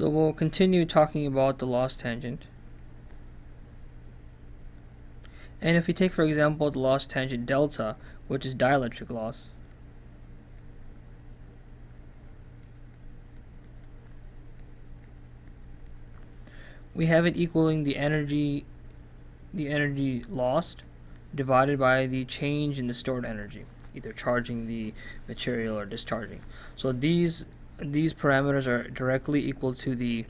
So we'll continue talking about the loss tangent. And if we take, for example, the loss tangent delta, which is dielectric loss, we have it equaling the energy lost divided by the change in the stored energy, either charging the material or discharging. So these parameters are directly equal to the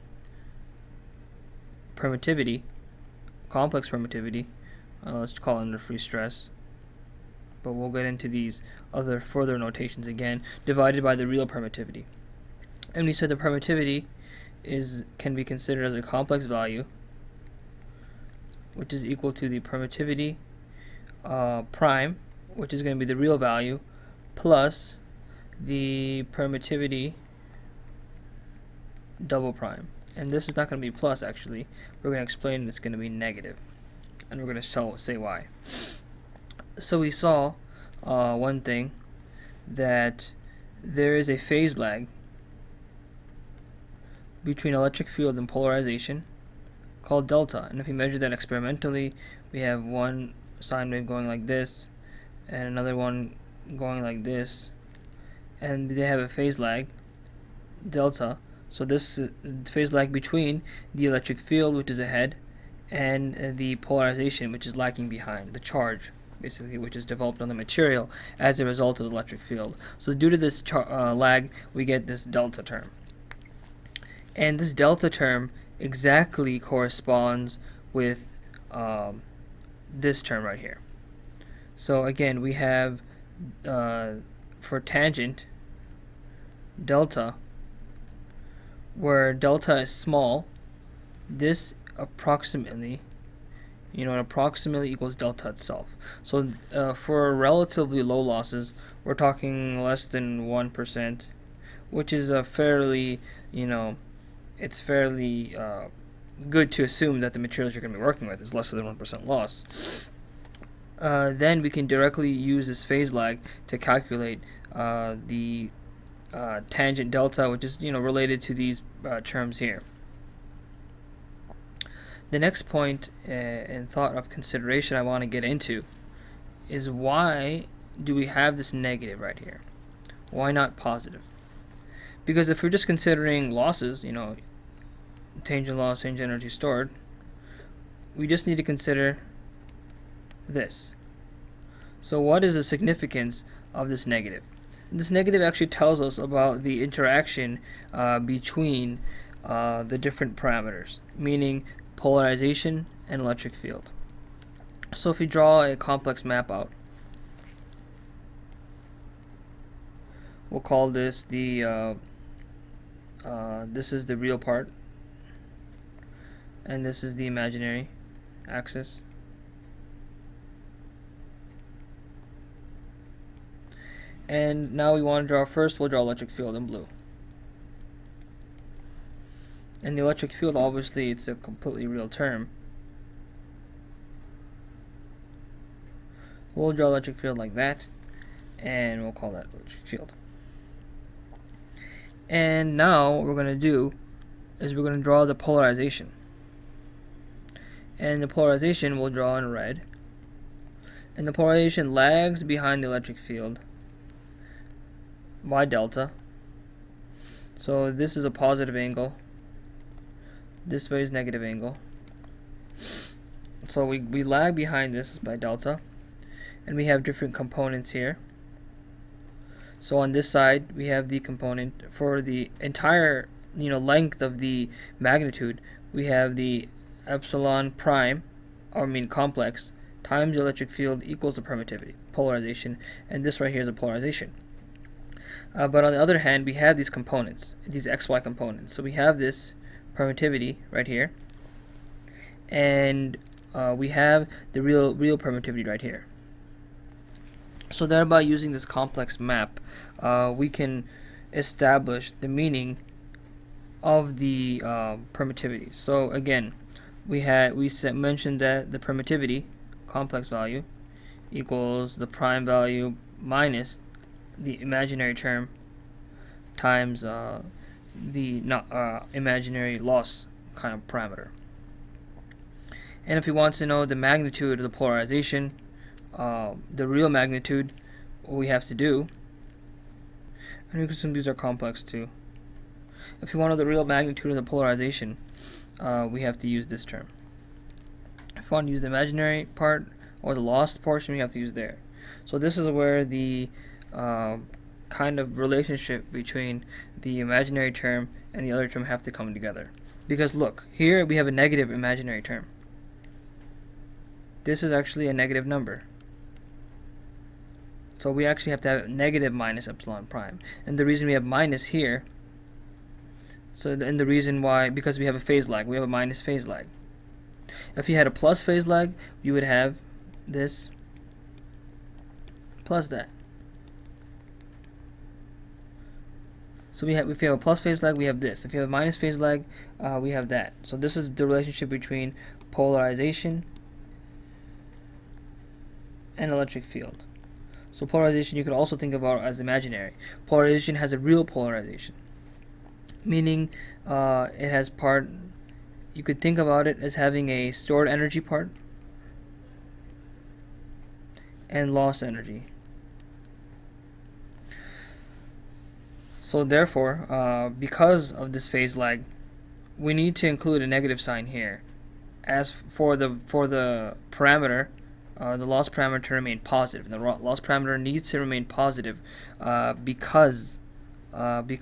permittivity, complex permittivity. Let's call it under free stress, but we'll get into these other further notations again, divided by the real permittivity. And we said the permittivity can be considered as a complex value, which is equal to the permittivity prime, which is going to be the real value, plus the permittivity double prime. And this is not going to be plus, actually. We're going to explain it's going to be negative, and we're going to say why. So we saw one thing, that there is a phase lag between electric field and polarization called delta. And if we measure that experimentally, we have one sine wave going like this and another one going like this, and they have a phase lag delta. So this is phase lag between the electric field, which is ahead, and the polarization, which is lagging behind, the charge basically, which is developed on the material as a result of the electric field. So due to this lag, we get this delta term. And this delta term exactly corresponds with this term right here. So again, we have for tangent delta, where delta is small, this approximately equals delta itself. So for relatively low losses, we're talking less than 1%, which is a fairly, it's fairly good to assume that the materials you're going to be working with is less than 1% loss. Then we can directly use this phase lag to calculate the tangent delta, which is related to these terms here. The next point and thought of consideration I want to get into is, why do we have this negative right here? Why not positive? Because if we're just considering losses, tangent loss, tangent energy stored, we just need to consider this. So what is the significance of this negative? This negative actually tells us about the interaction between the different parameters, meaning polarization and electric field. So if we draw a complex map out, we'll call this the this is the real part, and this is the imaginary axis. And now we want to draw, first we'll draw electric field in blue. And the electric field, obviously, it's a completely real term. We'll draw electric field like that, and we'll call that electric field. And now what we're going to do is we're going to draw the polarization. And the polarization we'll draw in red. And the polarization lags behind the electric field by delta. So this is a positive angle. This way is negative angle. So we lag behind this by delta. And we have different components here. So on this side, we have the component for the entire length of the magnitude. We have the epsilon prime, complex, times the electric field equals the permittivity, polarization, and this right here is a polarization. But on the other hand, we have these components, these xy components. So we have this permittivity right here, and we have the real permittivity right here. So thereby, using this complex map, we can establish the meaning of the permittivity. So again, we mentioned that the permittivity complex value equals the prime value minus the imaginary term times the imaginary loss kind of parameter. And if we want to know the magnitude of the polarization, the real magnitude, what we have to do, and you can assume these are complex too. If you want to know the real magnitude of the polarization, we have to use this term. If you want to use the imaginary part or the lost portion, we have to use there. So this is where the kind of relationship between the imaginary term and the other term have to come together. Because look, here we have a negative imaginary term. This is actually a negative number. So we actually have to have negative minus epsilon prime. And the reason we have minus here, and the reason why, because we have a phase lag, we have a minus phase lag. If you had a plus phase lag, you would have this plus that. So if you have a plus phase lag, we have this. If you have a minus phase lag, we have that. So this is the relationship between polarization and electric field. So polarization you could also think about as imaginary. Polarization has a real polarization, meaning it has part, you could think about it as having a stored energy part and lost energy. So therefore, because of this phase lag, we need to include a negative sign here. As for the parameter, the loss parameter to remain positive, and the loss parameter needs to remain positive because we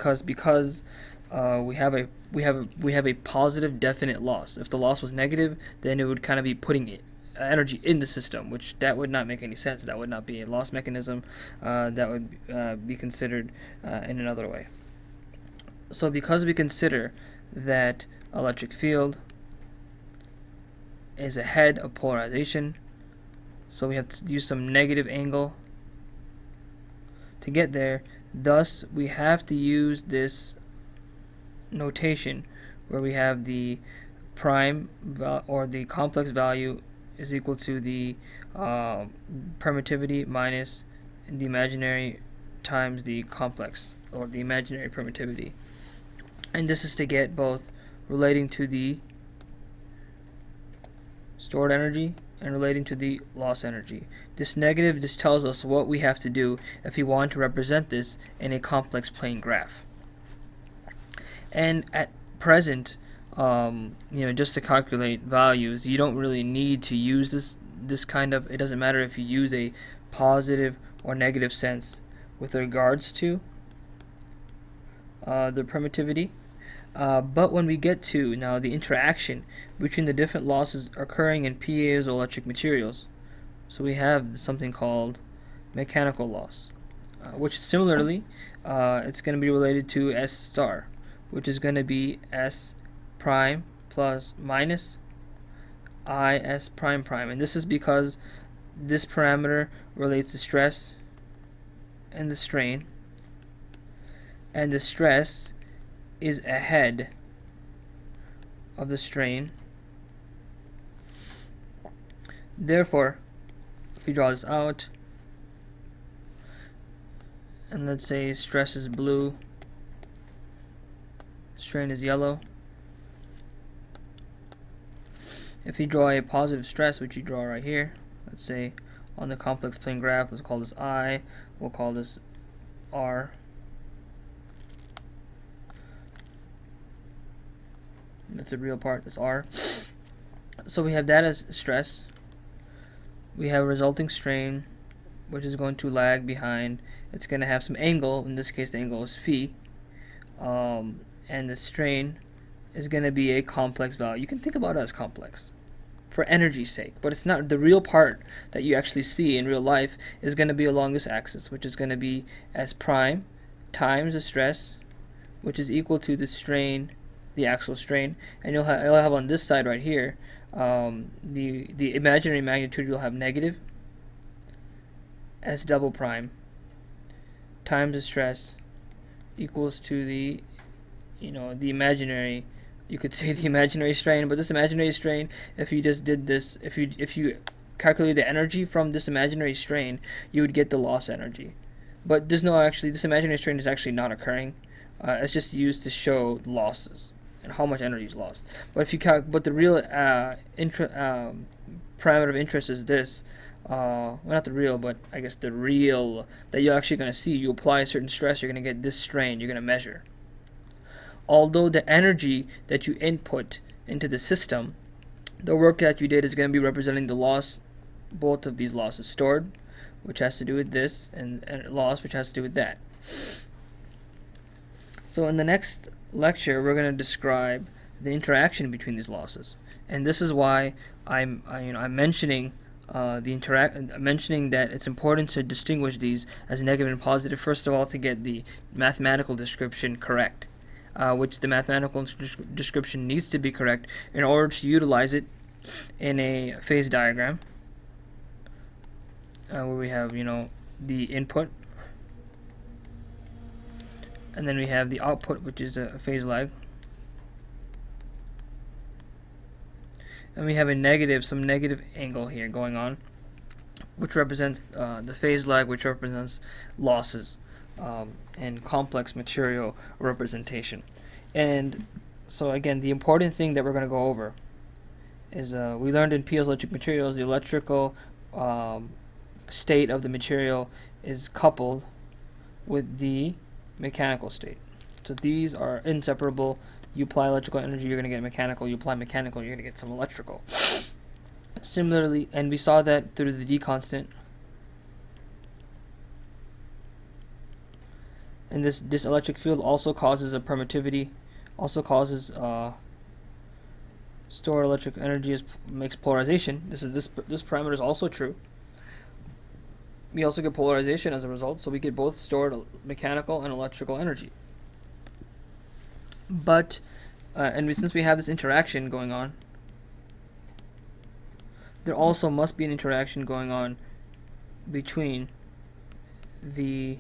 have a positive definite loss. If the loss was negative, then it would kind of be putting energy in the system, which that would not make any sense. That would not be a loss mechanism. That would be considered in another way. So because we consider that electric field is ahead of polarization, so we have to use some negative angle to get there. Thus, we have to use this notation where we have the prime or the complex value is equal to the permittivity minus the imaginary times the complex or the imaginary permittivity. And this is to get both relating to the stored energy and relating to the lost energy. This negative just tells us what we have to do if we want to represent this in a complex plane graph. And at present, just to calculate values, you don't really need to use this kind of, it doesn't matter if you use a positive or negative sense with regards to the permittivity. But when we get to now the interaction between the different losses occurring in piezoelectric materials, so we have something called mechanical loss, which similarly it's going to be related to S star, which is going to be S prime plus minus I S prime prime, and this is because this parameter relates to stress and the strain, and the stress is ahead of the strain. Therefore, if we draw this out, and let's say stress is blue, strain is yellow. If you draw a positive stress, which you draw right here, let's say on the complex plane graph, let's call this I, we'll call this R. That's a real part, that's R. So we have that as stress. We have resulting strain, which is going to lag behind. It's going to have some angle. In this case, the angle is phi. And the strain is going to be a complex value. You can think about it as complex for energy's sake, but it's not. The real part that you actually see in real life is going to be along this axis, which is going to be S prime times the stress, which is equal to the strain, the actual strain, and you'll have on this side right here the imaginary magnitude. You'll have negative S double prime times the stress equals to the the imaginary, you could say the imaginary strain, but this imaginary strain, if you just did this, if you calculate the energy from this imaginary strain, you would get the loss energy. But this imaginary strain is actually not occurring. It's just used to show losses and how much energy is lost. But if you but the real parameter of interest is this. Well, not the real, but I guess the real that you're actually going to see. You apply a certain stress, you're going to get this strain. You're going to measure. Although the energy that you input into the system, the work that you did is going to be representing the loss, both of these losses, stored, which has to do with this, and loss, which has to do with that. So in the next lecture, we're going to describe the interaction between these losses, and this is why I'm mentioning mentioning that it's important to distinguish these as negative and positive. First of all, to get the mathematical description correct, which the mathematical description needs to be correct in order to utilize it in a phase diagram, where we have the input, and then we have the output, which is a phase lag, and we have some negative angle here going on, which represents the phase lag, which represents losses and complex material representation. And so again, the important thing that we're going to go over is we learned in piezoelectric materials the electrical state of the material is coupled with the mechanical state. So these are inseparable. You apply electrical energy, you're going to get mechanical. You apply mechanical, you're going to get some electrical. Similarly, and we saw that through the D constant. And this electric field also causes a permittivity, also causes stored electric energy makes polarization. This parameter is also true. We also get polarization as a result, so we get both stored mechanical and electrical energy. But since we have this interaction going on, there also must be an interaction going on between the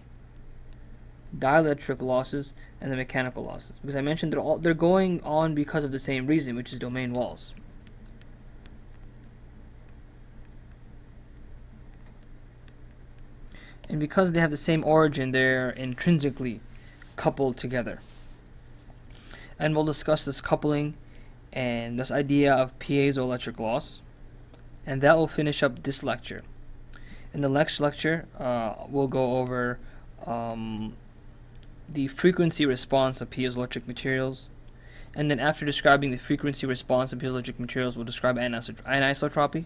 dielectric losses and the mechanical losses, because I mentioned they're going on because of the same reason, which is domain walls. And because they have the same origin, they're intrinsically coupled together. And we'll discuss this coupling and this idea of piezoelectric loss, and that will finish up this lecture. In the next lecture, we'll go over the frequency response of piezoelectric materials, and then after describing the frequency response of piezoelectric materials, we'll describe anisotropy.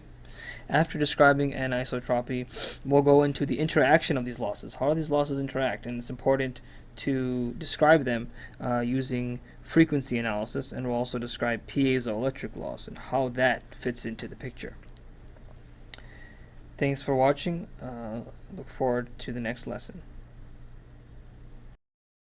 After describing anisotropy, we'll go into the interaction of these losses. How do these losses interact? And it's important to describe them using frequency analysis, and we'll also describe piezoelectric loss and how that fits into the picture. Thanks for watching. Look forward to the next lesson.